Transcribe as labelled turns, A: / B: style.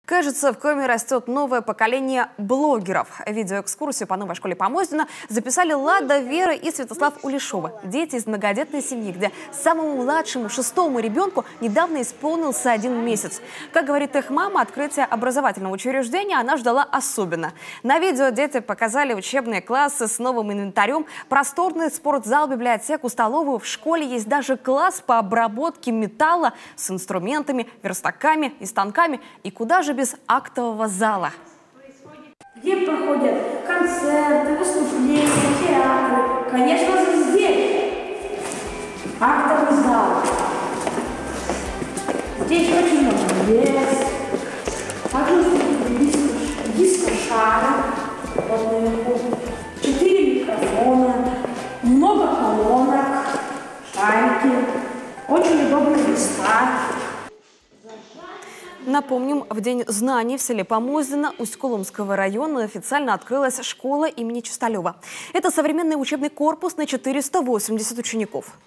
A: Кажется, в Коми растет новое поколение блогеров. Видеоэкскурсию по новой школе Помоздина записали Лада, Вера и Святослав Улешовы. Дети из многодетной семьи, где самому младшему, 6-му ребенку недавно исполнился 1 месяц. Как говорит их мама, открытие образовательного учреждения она ждала особенно. На видео дети показали учебные классы с новым инвентарем, просторный спортзал, библиотеку, столовую. В школе есть даже класс по обработке металла с инструментами, верстаками и станками. И куда же без актового зала?
B: Где проходят концерты, выступления, театры. Конечно же, здесь актовый зал. Здесь очень много мест. Диско-шары. Вот наверху. 4 микрофона. Много колонок. Шарики. Очень удобные места.
A: Напомним, в День знаний в селе Помоздина Усть-Коломского района официально открылась школа имени Чисталева. Это современный учебный корпус на 480 учеников.